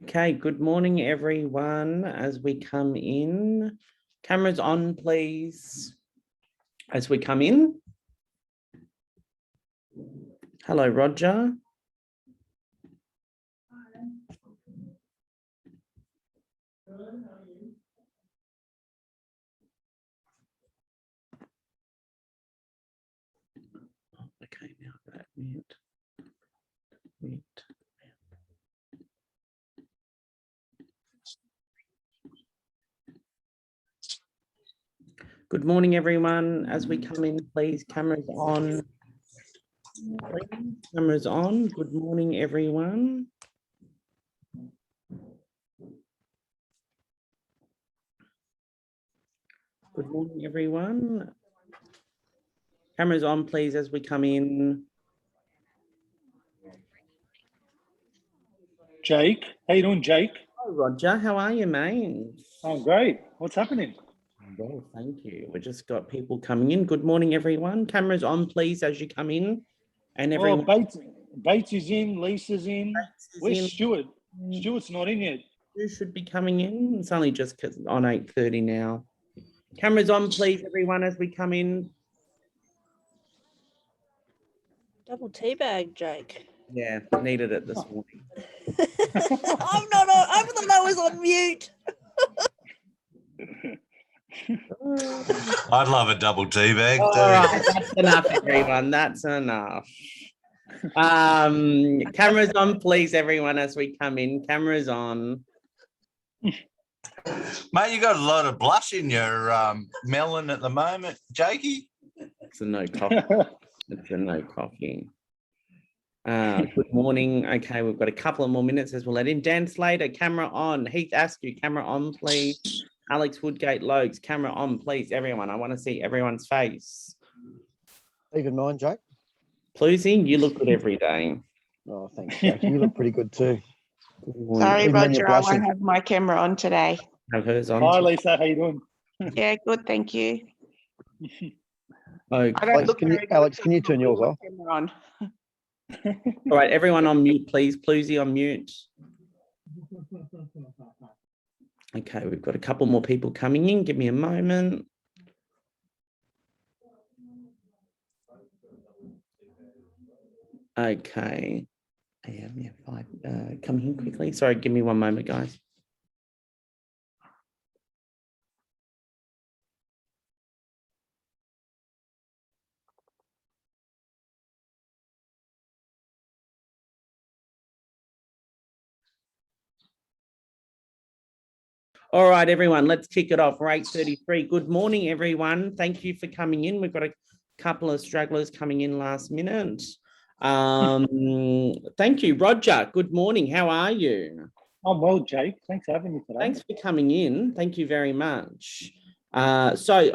Okay, good morning, everyone. As we come in, cameras on, please. As we come in. Hello, Roger. Okay, now that mute. Good morning, everyone. As we come in, please, cameras on. Cameras on. Good morning, everyone. Good morning, everyone. Cameras on, please, as we come in. Jake, how you doing, Jake? Hi, Roger. How are you, mate? I'm great. What's happening? Well, thank you. We just got people coming in. Good morning, everyone. Cameras on, please, as you come in. And everyone. Bates is in. Lisa's in. Where's in. Stuart? Stuart's not in yet. Who should be coming in? It's only just on 8:30 now. Cameras on, please, everyone, as we come in. Double teabag, Jake. Yeah, needed it this morning. I'm the lowest on mute. I'd love a double teabag. All right, that's enough, everyone. That's enough. Cameras on, please, everyone, as we come in. Cameras on. Mate, you got a lot of blush in your melon at the moment, Jakey. It's a no coffee. It's a no coffee. Good morning. Okay, we've got a couple of more minutes as we'll let in. Dan Slater, camera on. Heath Askew, camera on, please. Alex Woodgate Lokes, camera on, please, everyone. I want to see everyone's face. Even mine, Jake. Plusy, you look good every day. Oh, thanks, Jake. You look pretty good too. Sorry, Even when you're Roger, I blushing. won't have my camera on today. Have hers on. Hi, Lisa. How you doing? Yeah, good, thank you. Okay. I don't look very Alex, good, can you turn yours with my off? camera on. All right, everyone on mute, please. Plusy on mute. Okay, we've got a couple more people coming in. Give me a moment. Okay. Yeah, five. Come in quickly. Sorry, give me one moment, guys. All right, everyone, let's kick it off. We're 8:33. Good morning, everyone. Thank you for coming in. We've got a couple of stragglers coming in last minute. Thank you, Roger. Good morning. How are you? I'm well, Jake. Thanks for having me today. Thanks for coming in. Thank you very much. So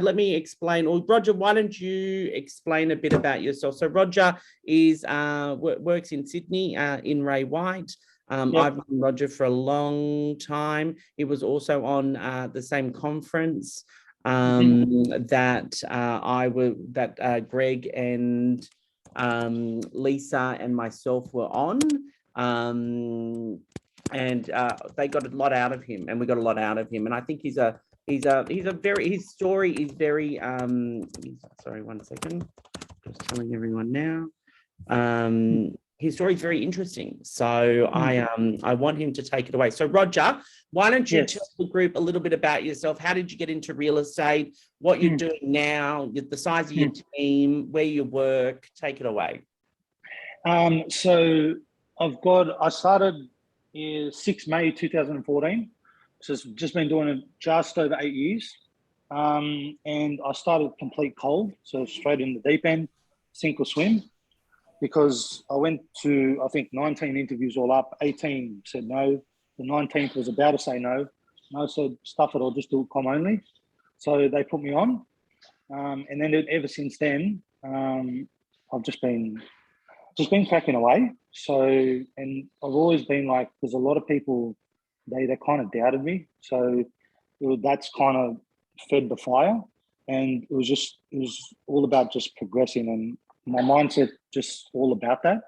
let me explain. Or Roger, why don't you explain a bit about yourself? So Roger is works in Sydney in Ray White. Yep. I've known Roger for a long time. He was also on the same conference that Greg and Lisa and myself were on. And they got a lot out of him, and we got a lot out of him. And I think his story is very sorry, 1 second. Just telling everyone now. His story is very interesting. So I want him to take it away. So Roger, why don't you tell the group a little bit about yourself? How did you get into real estate? What you're doing now, the size of your team, where you work, take it away. So I started in 6 May 2014. So it's just been doing it just over 8 years. And I started complete cold. So straight in the deep end, sink or swim. Because I went to, I think, 19 interviews all up. 18 said no. The 19th was about to say no. And I said, stuff it, I'll just do com only. So they put me on. And then ever since then, I've just been cracking away. So, and I've always been like, there's a lot of people, they kind of doubted me. So that's kind of fed the fire. And it was all about just progressing, and my mindset just all about that.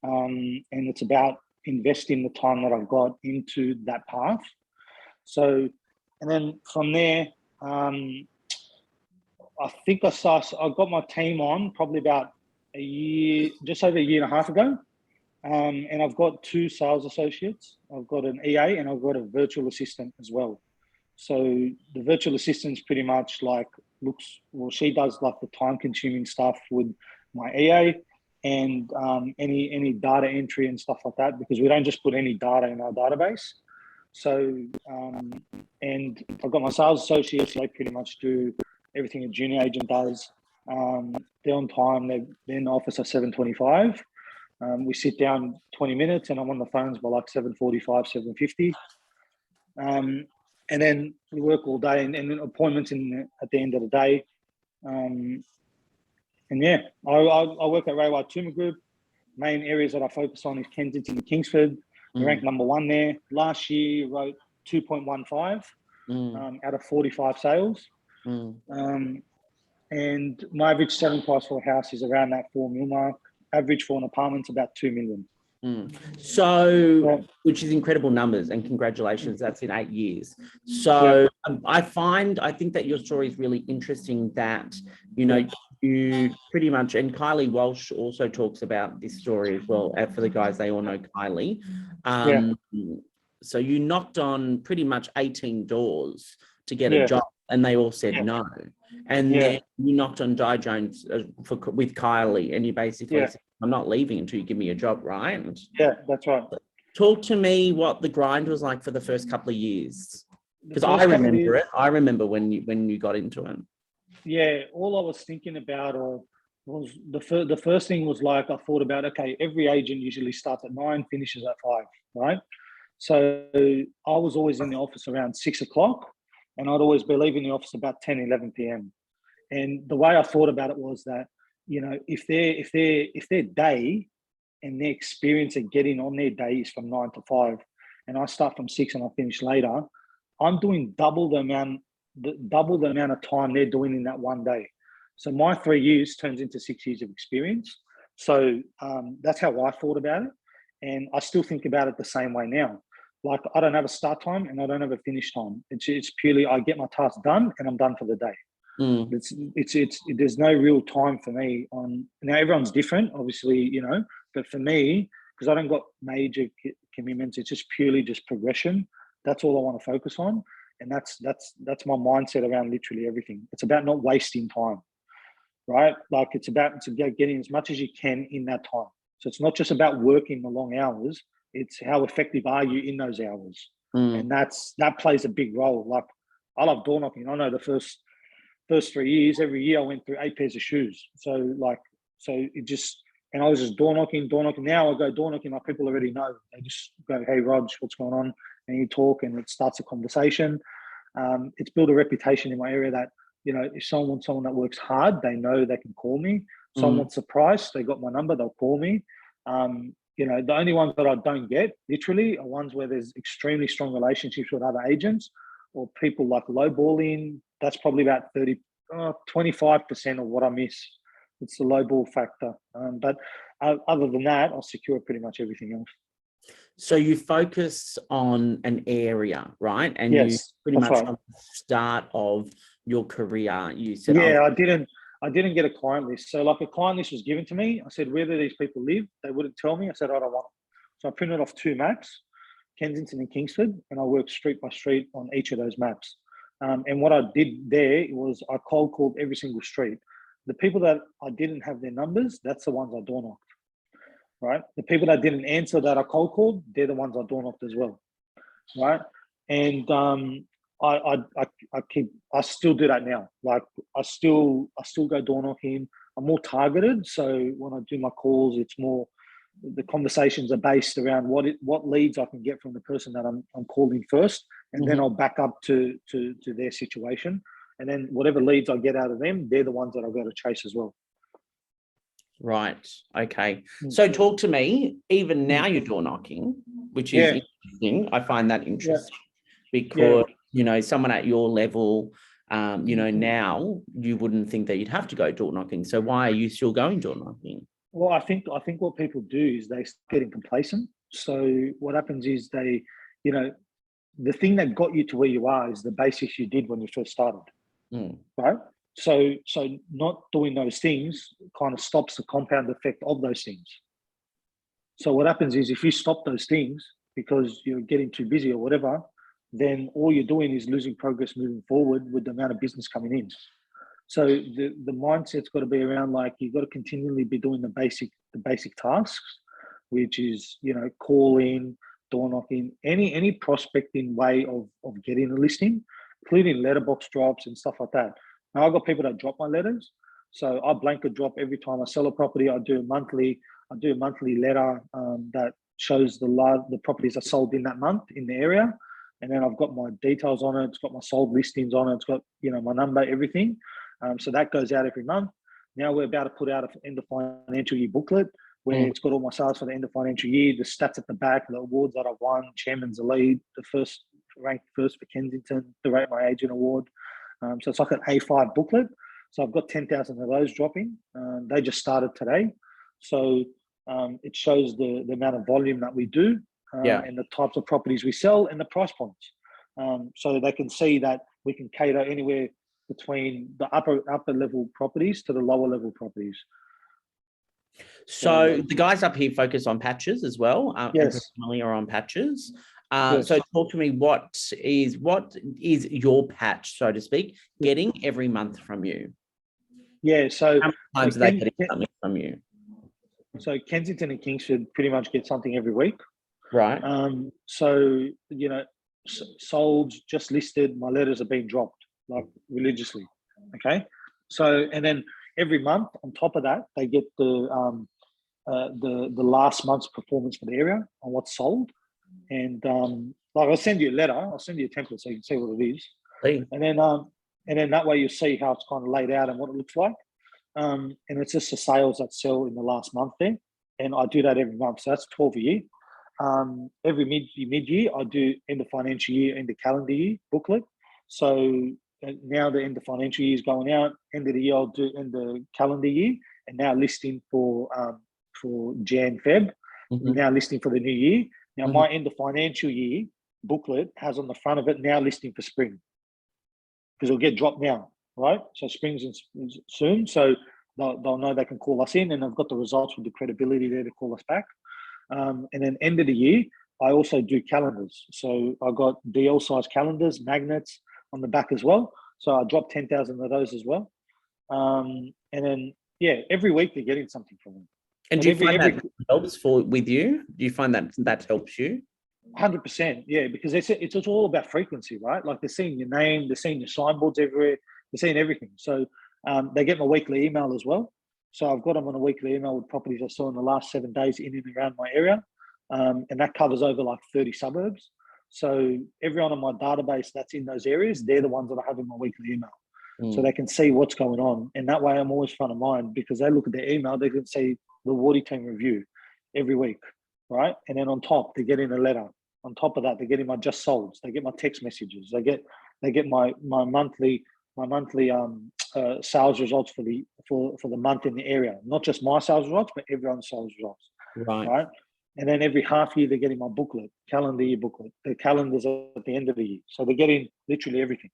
And it's about investing the time that I've got into that path. So, and then from there, I think I got my team on probably about a year, just over a year and a half ago. And I've got 2 sales associates. I've got an EA and I've got a virtual assistant as well. So the virtual assistant's pretty much like she does like the time consuming stuff with my EA and any data entry and stuff like that, because we don't just put any data in our database. So, and I've got my sales associates, they pretty much do everything a junior agent does. They're on time, they're in the office at 7:25. We sit down 20 minutes and I'm on the phones by like 7:45, 7:50. And then we work all day and then appointments at the end of the day. And yeah, I work at Rayward Tuma Group. Main areas that I focus on is Kensington and Kingsford. We ranked number 1 there. Last year, wrote 2.15 out of 45 sales. And my average selling price for a house is around that 4 mil mark. Average for an apartment's about 2 million. So, which is incredible numbers, and congratulations, that's in 8 years. So I think that your story is really interesting, that, you know, you pretty much, and Kylie Walsh also talks about this story as well. For the guys, they all know Kylie. So you knocked on pretty much 18 doors to get a job, and they all said no. And then you knocked on Di Jones with Kylie, and you basically said, I'm not leaving until you give me a job, right? Yeah, that's right. Talk to me what the grind was like for the first couple of years, because I remember it. I remember when you got into it. Yeah, all I was thinking about was the first thing was like, I thought about, okay, every agent usually starts at 9, finishes at 5, right? So I was always in the office around 6 o'clock, and I'd always be leaving the office about 10, 11 p.m. And the way I thought about it was that, you know, if their day and their experience of getting on their day is from 9 to 5, and I start from 6 and I finish later, I'm doing double the amount of time they're doing in that one day. So my 3 years turns into 6 years of experience. So that's how I thought about it. And I still think about it the same way now. Like, I don't have a start time and I don't have a finish time. It's purely, I get my task done and I'm done for the day. There's no real time for me on. Now everyone's different, obviously, you know, but for me, because I don't got major commitments, it's just purely just progression. That's all I want to focus on. And that's my mindset around literally everything. It's about not wasting time, right? Like, it's about getting as much as you can in that time. So it's not just about working the long hours, it's how effective are you in those hours. And that plays a big role. Like, I love door knocking. I know the first 3 years, every year I went through 8 pairs of shoes. So it just, and I was just door knocking. Now I go door knocking, my people already know. They just go, hey, Rog, what's going on? And you talk and it starts a conversation. It's built a reputation in my area that, you know, if someone wants someone that works hard, they know they can call me. Someone wants a price, they got my number, they'll call me. You know, the only ones that I don't get, literally, are ones where there's extremely strong relationships with other agents, or people like lowballing. That's probably about 25% of what I miss. It's the lowball factor. But other than that, I'll secure pretty much everything else. So you focus on an area, right? And you pretty much from the start of your career, you said, I didn't get a client list. So like, a client list was given to me. I said, where do these people live? They wouldn't tell me. I said, I don't want them. So I printed off 2 maps, Kensington and Kingsford, and I worked street by street on each of those maps. And what I did there was I cold called every single street. The people that I didn't have their numbers, that's the ones I door knocked, right? The people that didn't answer that I cold called, they're the ones I door knocked as well, right? And I still do that now. Like, I still go door knocking. I'm more targeted. So when I do my calls, it's more, the conversations are based around what leads I can get from the person that I'm calling first, and then I'll back up to their situation. And then whatever leads I get out of them, they're the ones that I've got to chase as well. Right. Okay. So talk to me, even now you're door knocking, which is interesting. I find that interesting because, you know, someone at your level, you know, now you wouldn't think that you'd have to go door knocking. So why are you still going door knocking? Well, I think what people do is they start getting complacent. So what happens is they, you know, the thing that got you to where you are is the basics you did when you first started, right? So not doing those things kind of stops the compound effect of those things. So what happens is if you stop those things because you're getting too busy or whatever, then all you're doing is losing progress moving forward with the amount of business coming in. So the mindset's got to be around like you've got to continually be doing the basic tasks, which is, you know, calling, door knocking, any prospecting way of getting a listing, including letterbox drops and stuff like that. Now I've got people that drop my letters. So I blanket drop every time I sell a property. I do a monthly letter that shows the properties I sold in that month in the area. And then I've got my details on it. It's got my sold listings on it. It's got, you know, my number, everything. So that goes out every month. Now we're about to put out an end of financial year booklet where it's got all my sales for the end of financial year, the stats at the back, the awards that I've won, chairman's elite, the first ranked first for Kensington, the Rate My Agent award. So it's like an A5 booklet. So I've got 10,000 of those dropping. They just started today. So it shows the amount of volume that we do and the types of properties we sell and the price points. So they can see that we can cater anywhere between the upper level properties to the lower level properties. So the guys up here focus on patches as well. Yes. Family are on patches. Yes. So talk to me, what is your patch, so to speak, getting every month from you? Yeah, so how many times are they getting something from you? So Kensington and Kingsford pretty much get something every week. Right. So, you know, sold, just listed, my letters are being dropped like religiously. Okay. So, and then every month on top of that, they get the last month's performance for the area on what's sold. And like I'll send you a letter, I'll send you a template so you can see what it is. Please. And then that way you'll see how it's kind of laid out and what it looks like. And it's just the sales that sell in the last month there. And I do that every month. So that's 12 a year. Every mid-year, I do end of financial year, end of calendar year booklet. So now the end of financial year is going out. End of the year, I'll do end of calendar year. And now listing for Jan, Feb. Now listing for the new year. Now my end of financial year booklet has on the front of it now listing for spring. Because it'll get dropped now, right? So spring's soon. So they'll know they can call us in and I've got the results with the credibility there to call us back. And then end of the year, I also do calendars. So I got DL size calendars, magnets on the back as well. So I dropped 10,000 of those as well. And then, yeah, every week they're getting something from them. And do you find that helps with you? Do you find that helps you? 100%, yeah, because it's all about frequency, right? Like they're seeing your name, they're seeing your signboards everywhere, they're seeing everything. So they get my weekly email as well. So I've got them on a weekly email with properties I saw in the last 7 days in and around my area. And that covers over like 30 suburbs. So everyone on my database that's in those areas, they're the ones that I have in my weekly email. So they can see what's going on. And that way I'm always front of mind because they look at their email, they can see the Wardy team review every week, right? And then on top, they're getting a letter. On top of that, they're getting my just solds. They get my text messages. They get my monthly sales results for the month in the area. Not just my sales results, but everyone's sales results. Right. And then every half year they're getting my booklet, calendar year booklet. The calendars at the end of the year. So they're getting literally everything.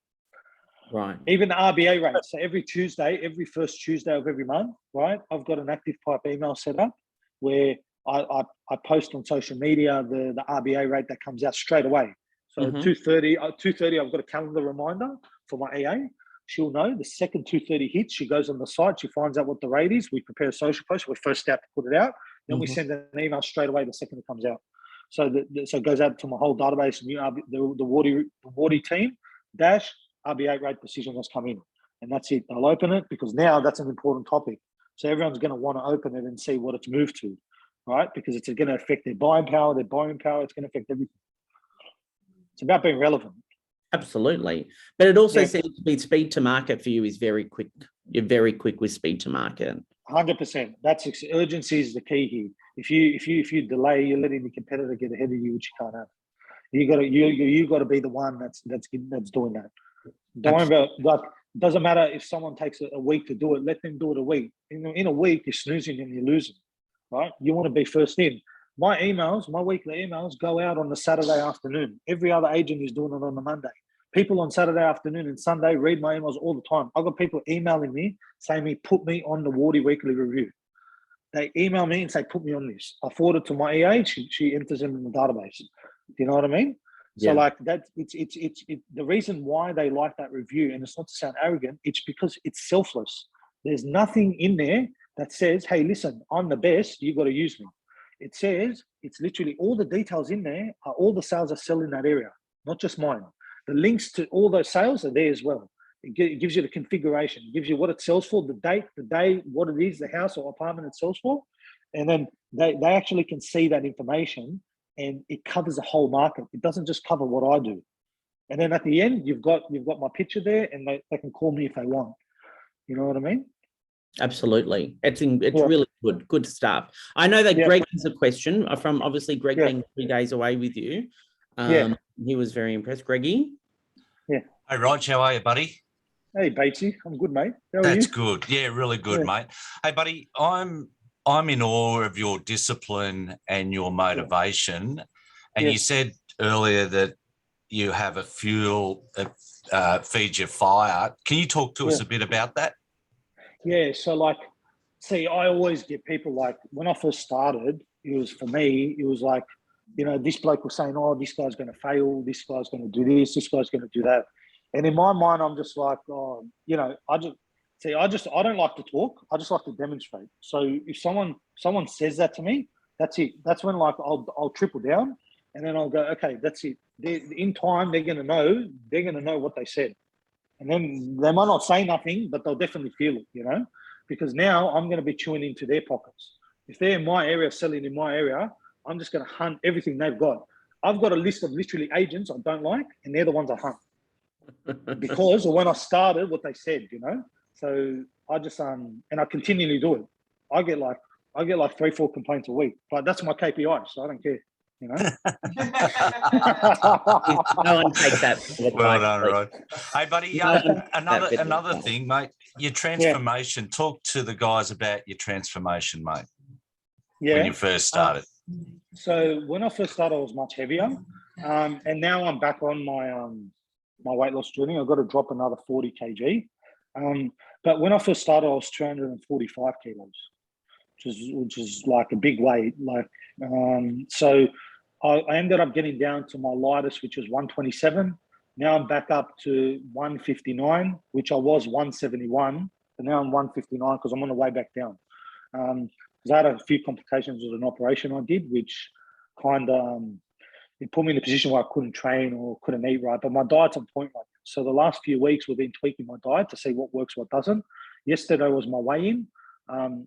Right. Even the RBA rate. So every first Tuesday of every month, right? I've got an active pipe email set up where I post on social media the RBA rate that comes out straight away. So 2:30, I've got a calendar reminder for my EA. She'll know the second 2:30 hits. She goes on the site. She finds out what the rate is. We prepare a social post. We're first out to put it out. Then we send an email straight away the second it comes out. So so it goes out to my whole database and the Wardy team dash RBA rate decision has come in, and that's it. They'll open it because now that's an important topic. So everyone's going to want to open it and see what it's moved to, right? Because it's going to affect their buying power, their borrowing power. It's going to affect everything. It's about being relevant. Absolutely. But it also seems to be speed to market for you is very quick. You're very quick with speed to market. 100%. That's urgency is the key here. If you delay, you're letting the competitor get ahead of you, which you can't have. You got to be the one that's doing that. Don't worry about that. Doesn't matter if someone takes a week to do it. Let them do it a week. In a week, you're snoozing and you're losing, right? You want to be first in. my emails, my weekly emails go out on the Saturday afternoon. Every other agent is doing it on the Monday. People on Saturday afternoon and Sunday read my emails all the time. I've got people emailing me saying, put me on the Wardy weekly review. They email me and say, put me on this. I forward it to my EA. She enters them in the database. Do you know what I mean? So Yeah. like that, it's the reason why they like that review, and it's not to sound arrogant, it's because it's selfless. There's nothing in there that says, hey, listen, I'm the best, you got to use me. It says, it's literally all the details in there are all the sales I sell in that area, not just mine. The links to all those sales are there as well. It gives you the configuration, it gives you what it sells for, the date, the day, what it is, the house or apartment it sells for. And then they actually can see that information, and it covers the whole market. It doesn't just cover what I do. And then at the end, you've got my picture there, and they can call me if they want. You know what I mean? Absolutely. It's Yeah. really good stuff. I know that Yeah. Greg has a question from obviously Greg Yeah. being 3 days away with you. Yeah. He was very impressed. Greggy? Hey, Rog, how are you, buddy? Hey, Batesy, I'm good, mate. How are That's you? good. Yeah, really good, Yeah. mate. Hey, buddy, I'm in awe of your discipline and your motivation. And Yeah. you said earlier that you have a fuel that feeds your fire. Can you talk to us a bit about that? Yeah, so like, see, I always get people like, when I first started, it was for me, it was like, you know, this bloke was saying, oh, this guy's going to fail, this guy's going to do this guy's going to do that. And in my mind, I'm just like, oh, you know, I don't like to talk. I just like to demonstrate. So if someone says that to me, that's it. That's when like I'll triple down, and then I'll go, okay, that's it. In time, they're going to know what they said. And then they might not say nothing, but they'll definitely feel it, you know, because now I'm going to be chewing into their pockets. If they're in my area, selling in my area, I'm just going to hunt everything they've got. I've got a list of literally agents I don't like, and they're the ones I hunt because of when I started, what they said, you know. So I just and I continually do it. I get like 3-4 complaints a week, but that's my KPI, so I don't care, you know. No one takes that. Well done, Rod. Hey, buddy, another bit. thing, mate, your transformation. Talk to the guys about your transformation, mate, when you first started. So when I first started, I was much heavier, and now I'm back on my weight loss journey. I've got to drop another 40 kg. But when I first started, I was 245 kilos, which is like a big weight. Like, so I ended up getting down to my lightest, which was 127. Now I'm back up to 159, which I was 171, but now I'm 159 because I'm on the way back down. Because I had a few complications with an operation I did, which kind of it put me in a position where I couldn't train or couldn't eat right. But my diet's on point right now. So the last few weeks we've been tweaking my diet to see what works, what doesn't. Yesterday was my weigh-in. I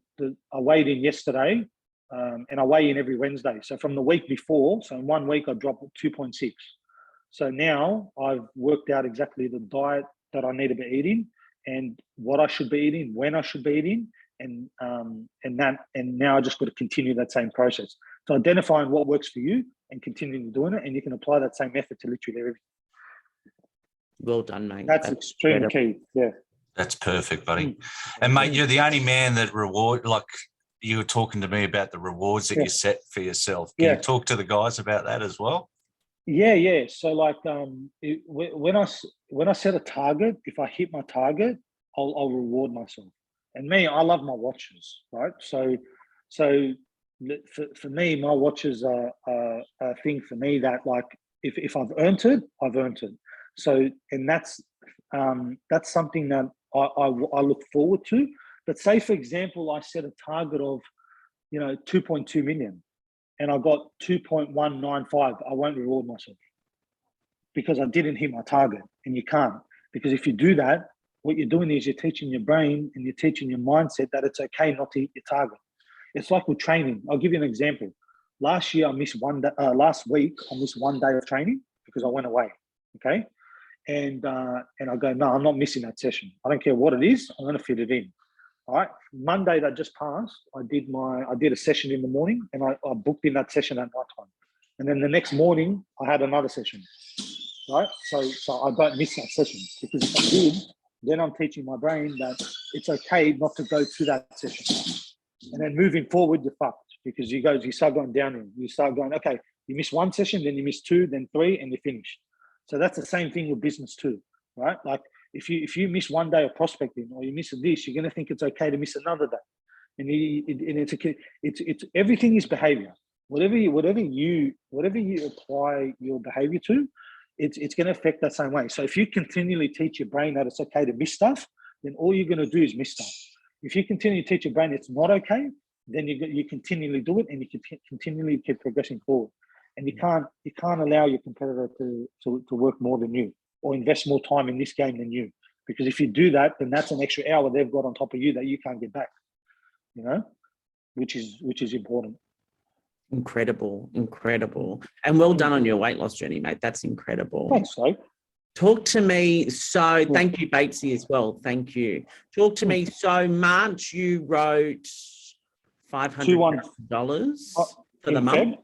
weighed in yesterday, and I weigh in every Wednesday. So from the week before, so in 1 week I dropped 2.6. So now I've worked out exactly the diet that I need to be eating and what I should be eating, when I should be eating, and now I just got to continue that same process. So identifying what works for you and continuing doing it, and you can apply that same method to literally everything. Well done, mate. That's extremely key. Yeah. That's perfect, buddy. And mate, you're the only man that like you were talking to me about the rewards that you set for yourself. Can you talk to the guys about that as well? Yeah. So like when I set a target, if I hit my target, I'll reward myself. And me, I love my watches, right? So for me, my watches are a thing for me that like if I've earned it, I've earned it. So and that's something that I look forward to. But say for example, I set a target of 2.2 million, and I got 2.195. I won't reward myself because I didn't hit my target, and you can't, because if you do that, what you're doing is you're teaching your brain and you're teaching your mindset that it's okay not to hit your target. It's like with training. I'll give you an example. Last year, I missed one day. Last week, I missed 1 day of training because I went away. Okay, and I go, no, I'm not missing that session. I don't care what it is. I'm going to fit it in. All right. Monday that just passed, I did a session in the morning, and I booked in that session at night time. And then the next morning, I had another session. Right. So I don't miss that session, because if I did, then I'm teaching my brain that it's okay not to go to that session. And then moving forward, you're fucked because you start going down. You start going, okay, you miss one session, then you miss two, then three, and you finish. So that's the same thing with business too, right? Like if you miss one day of prospecting or you miss this, you're going to think it's okay to miss another day. And it's everything is behavior. Whatever you apply your behavior to, it's going to affect that same way. So if you continually teach your brain that it's okay to miss stuff, then all you're going to do is miss stuff. If you continue to teach your brain it's not okay, then you continually do it and you can continually keep progressing forward. And you can't allow your competitor to work more than you or invest more time in this game than you, because if you do that, then that's an extra hour they've got on top of you that you can't get back. You know, which is important. Incredible. And well done on your weight loss journey, mate. That's incredible. Thanks, Dave. Talk to me. So thank you, Batesy, as well. Thank you. Talk to me. So March, you wrote $500 for the month. Feb?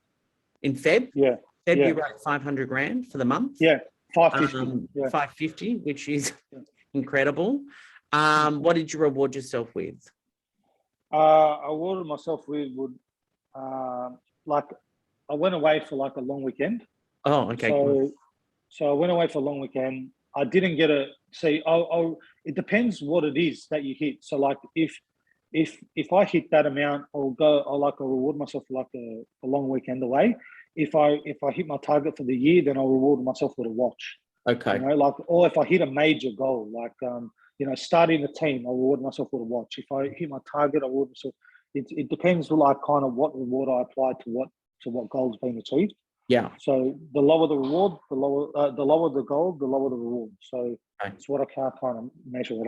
In Feb? Yeah. Feb, yeah. you wrote 500 grand for the month. Yeah, 550. 550, which is incredible. What did you reward yourself with? I rewarded myself with I went away for like a long weekend. Oh, okay. So I went away for a long weekend. I didn't get it depends what it is that you hit. So like if I hit that amount, I'll reward myself for like a long weekend away. If I hit my target for the year, then I'll reward myself with a watch. Okay. You know, or if I hit a major goal, like starting a team, I'll reward myself with a watch. If I hit my target, I'll reward myself. It depends like kind of what reward I apply to what goal's been achieved. Yeah. So the lower the reward, the lower the goal, the lower the reward. So it's what I can't kind of measure it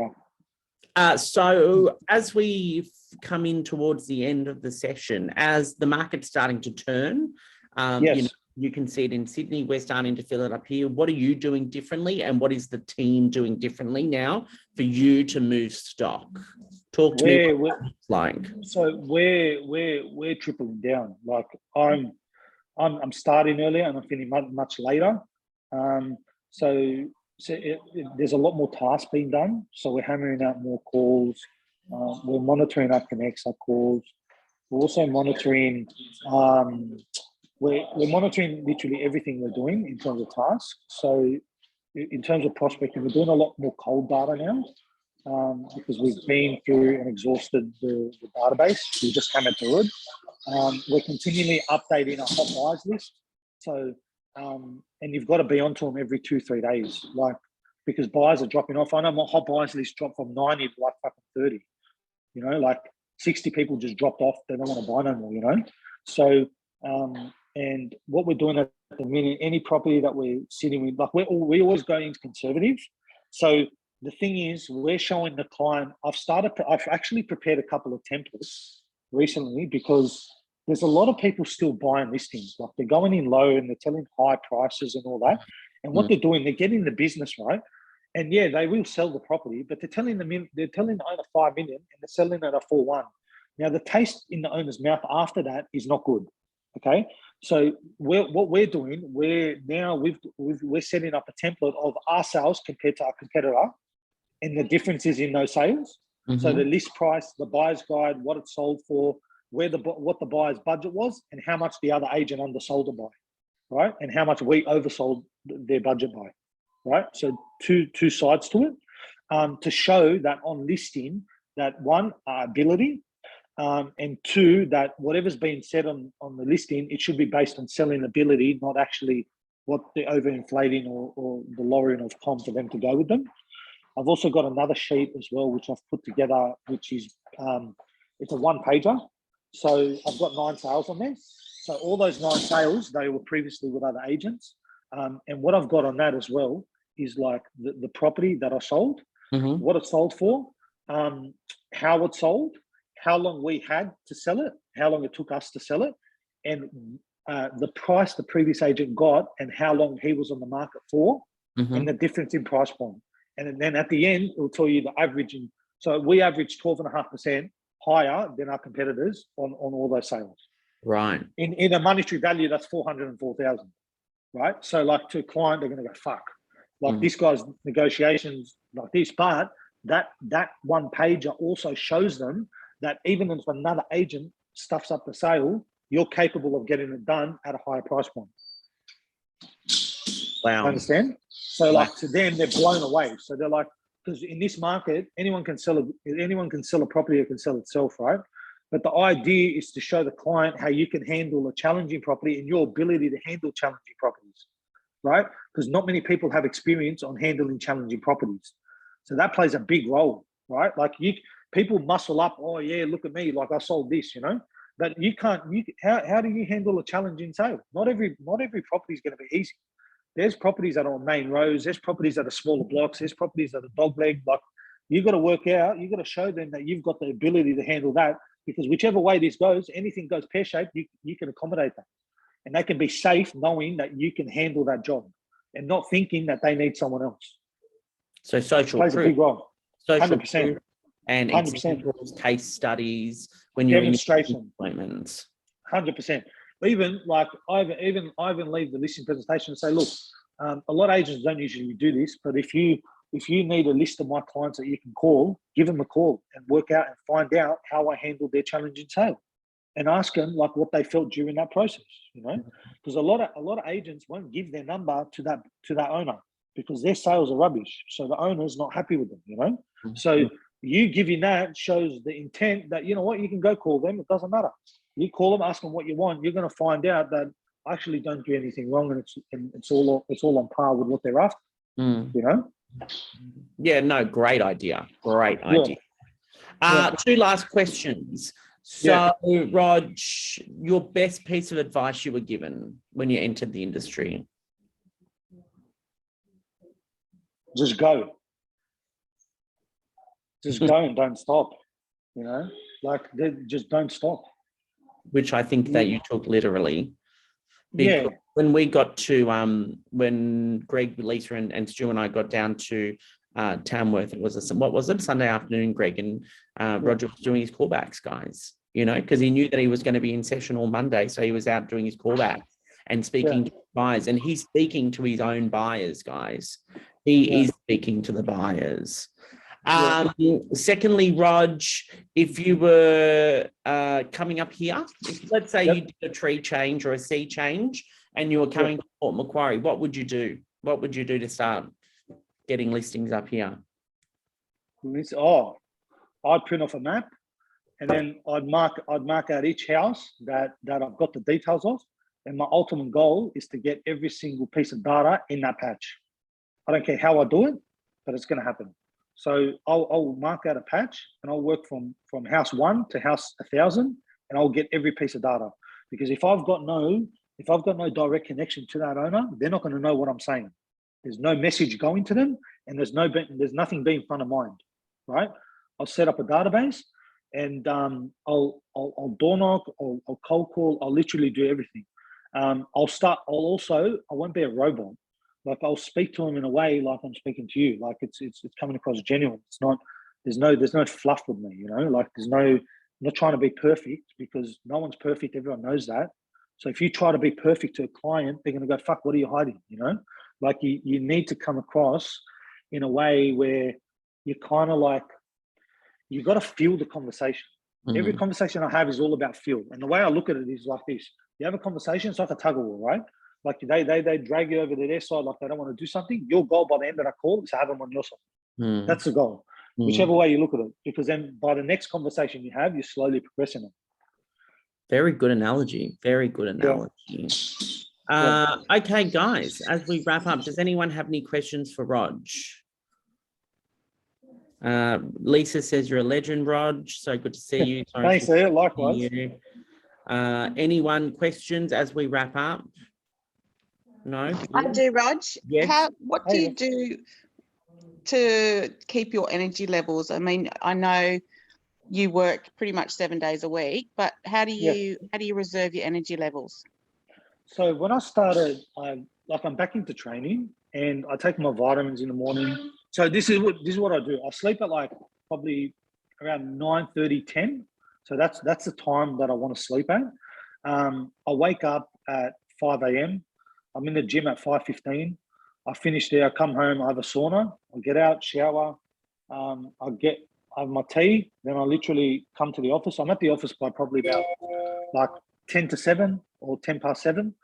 up. So as we come in towards the end of the session, as the market's starting to turn, yes. You can see it in Sydney. We're starting to feel it up here. What are you doing differently, and what is the team doing differently now for you to move stock? Talk to me. What it's like. So we're tripling down. Like I'm starting earlier and I'm finishing much later. There's a lot more tasks being done. So we're hammering out more calls. We're monitoring our connects, our calls. We're also monitoring. We're monitoring literally everything we're doing in terms of tasks. So in terms of prospecting, we're doing a lot more cold data now because we've been through and exhausted the database. We just hammered through it. We're continually updating our hot buys list. So, and you've got to be onto them every 2-3 days, like because buyers are dropping off. I know my hot buys list dropped from 90 to like fucking 30. You know, like 60 people just dropped off. They don't want to buy no more. You know, so. And what we're doing at the minute, any property that we're sitting with, like we always go into conservative. So the thing is, we're showing the client. I've actually prepared a couple of templates recently because there's a lot of people still buying listings. Like they're going in low and they're telling high prices and all that. And what they're doing, they're getting the business right. And yeah, they will sell the property, but they're telling the owner 5 million and they're selling it at 4.1. Now the taste in the owner's mouth after that is not good. Okay, so what we're doing, we're setting up a template of our sales compared to our competitor, and the differences in those sales. Mm-hmm. So the list price, the buyer's guide, what it sold for, what the buyer's budget was, and how much the other agent undersold it by, right? And how much we oversold their budget by, right? So two sides to it, to show that on listing that one, our ability. And two, that whatever's been said on the listing, it should be based on selling ability, not actually what they're overinflating or the lowering of comp for them to go with them. I've also got another sheet as well, which I've put together, which is, it's a one-pager. So I've got 9 sales on there. So all those 9 sales, they were previously with other agents. And what I've got on that as well is like the property that I sold, what it sold for, how it sold, how long we had to sell it, how long it took us to sell it, and the price the previous agent got and how long he was on the market for, and the difference in price point. And then at the end, it will tell you the averaging. So we averaged 12.5% higher than our competitors on all those sales. Right. In a monetary value, that's 404,000. Right. So like to a client, they're going to go, fuck. Like this guy's negotiations like this, but that one pager also shows them that even if another agent stuffs up the sale, you're capable of getting it done at a higher price point. Wow. Understand? So like to them, they're blown away. So they're like, because in this market, anyone can sell a property or can sell itself, right? But the idea is to show the client how you can handle a challenging property and your ability to handle challenging properties, right? Because not many people have experience on handling challenging properties. So that plays a big role, right? Like people muscle up, oh yeah, look at me, like I sold this, you know? But you can't, how do you handle a challenging sale? Not every property is going to be easy. There's properties that are on main roads. There's properties that are smaller blocks. There's properties that are dog leg. Like you got to work out. You got to show them that you've got the ability to handle that. Because whichever way this goes, anything goes pear shaped, you can accommodate that, and they can be safe knowing that you can handle that job, and not thinking that they need someone else. So social Plays a big role. social 100%. proof and 100%. examples, case studies when you're Demonstration. in appointments. 100%. Even like I even leave the listing presentation and say, look, a lot of agents don't usually do this, but if you need a list of my clients that you can call, give them a call and work out and find out how I handled their challenging sale, and ask them like what they felt during that process. You know, because a lot of agents won't give their number to that owner because their sales are rubbish, so the owner's not happy with them. You know, so you giving that shows the intent that, you know what, you can go call them. It doesn't matter. You call them, ask them what you want. You're going to find out that I actually don't do anything wrong, and it's all on par with what they're after. You know. Yeah, no, great idea. Great idea. Two last questions. So, Rog, your best piece of advice you were given when you entered the industry? Just go. Just go and don't stop. You know, like just don't stop. Which I think that you took literally. Yeah. When we got to when Greg, Lisa, and Stu and I got down to Tamworth, it was a Sunday afternoon, Greg, and Roger was doing his callbacks, guys, you know, because he knew that he was going to be in session all Monday, so he was out doing his callbacks and speaking to buyers, and he's speaking to his own buyers, guys. He is speaking to the buyers. Secondly, Rog, if you were coming up here, let's say you did a tree change or a sea change and you were coming to Port Macquarie, what would you do? What would you do to start getting listings up here? I'd print off a map, and then I'd mark out each house that I've got the details of, and my ultimate goal is to get every single piece of data in that patch. I don't care how I do it, but it's going to happen. So I'll mark out a patch, and I'll work from house 1 to house 1,000, and I'll get every piece of data. Because if I've got no direct connection to that owner, they're not going to know what I'm saying. There's no message going to them, and there's nothing being front of mind, right? I'll set up a database, and I'll door knock, I'll cold call, I'll literally do everything. I won't be a robot. Like I'll speak to them in a way like I'm speaking to you. Like it's coming across genuine. It's not. There's no fluff with me. You know, like I'm not trying to be perfect, because no one's perfect. Everyone knows that. So if you try to be perfect to a client, they're going to go, "Fuck, what are you hiding?" You know, like you need to come across in a way where you're kind of like, you got to feel the conversation. Every conversation I have is all about feel. And the way I look at it is like this: you have a conversation, it's like a tug of war, right? Like they drag you over to their side, like they don't want to do something. Your goal by the end of that call is to have them on your side. That's the goal, whichever way you look at it. Because then by the next conversation you have, you're slowly progressing it. Very good analogy. Very good analogy. Okay, guys, as we wrap up, does anyone have any questions for Rog? Lisa says you're a legend, Rog. So good to see you. Thanks, likewise. Anyone questions as we wrap up? No? I do, Rog. Yes. What do you do to keep your energy levels? I mean, I know you work pretty much 7 days a week, but how do you reserve your energy levels? So when I started, I'm back into training, and I take my vitamins in the morning. So this is what I do. I sleep at like probably around 9:30, 10. So that's the time that I want to sleep at. I wake up at 5 a.m. I'm in the gym at 5:15. I finish there, I come home, I have a sauna, I get out, shower, I I have my tea, then I literally come to the office. I'm at the office by probably about like 10 to 7 or 10 past 7.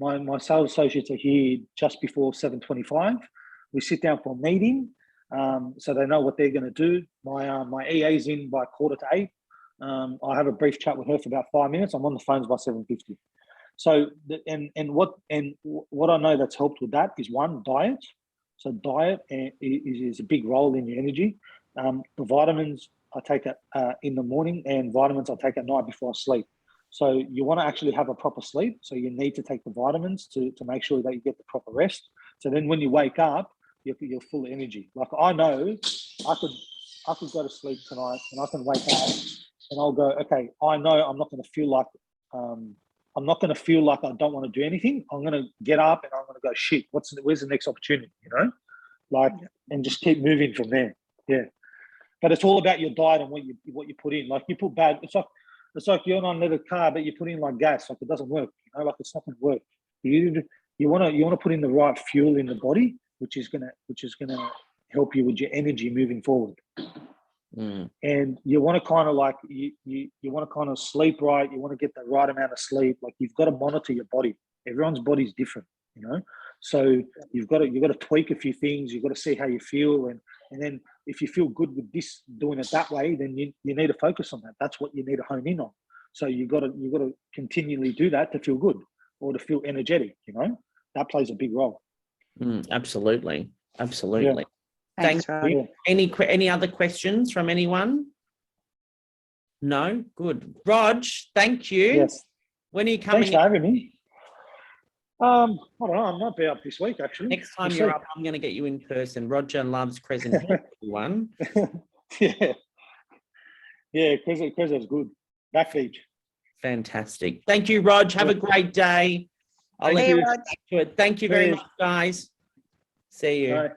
My sales associates are here just before 7:25. We sit down for a meeting, so they know what they're going to do. My EA's in by 7:45. I have a brief chat with her for about 5 minutes. I'm on the phones by 7:50. So, what I know that's helped with that is one, diet. So diet is a big role in your energy. The vitamins I take in the morning, and vitamins I take at night before I sleep. So you want to actually have a proper sleep. So you need to take the vitamins to make sure that you get the proper rest. So then when you wake up, you're full of energy. Like I know I could go to sleep tonight and I can wake up and I'll go, okay, I know I'm not going to feel like I don't want to do anything. I'm going to get up and I'm going to go, shit, where's the next opportunity, and just keep moving from there. Yeah. But it's all about your diet and what you put in. Like you put bad, it's like you're on a car, but you put in like gas, like it doesn't work, like it's not going to work. You want to put in the right fuel in the body, which is gonna help you with your energy moving forward. And you want to kind of like you want to kind of sleep right. You want to get the right amount of sleep. Like you've got to monitor your body. Everyone's body is different, So you've got to tweak a few things. You've got to see how you feel, and then if you feel good with this, doing it that way, then you need to focus on that. That's what you need to hone in on. So you got to continually do that to feel good or to feel energetic. That plays a big role. Absolutely. Thanks, Thank Rod. you. Any other questions from anyone? No? Good. Rog, thank you. Yes. When are you coming? Thanks for having me. I don't know. I might be up this week, actually. Next time We'll you're see. up, I'm going to get you in person. Roger loves Crescent Hill, everyone. Yeah. Yeah, Crescent's good. Back beach. Fantastic. Thank you, Rog. Have a great day. I'll Thank let you. you get back to it. Thank you very Cheers. much, guys. See you. Bye.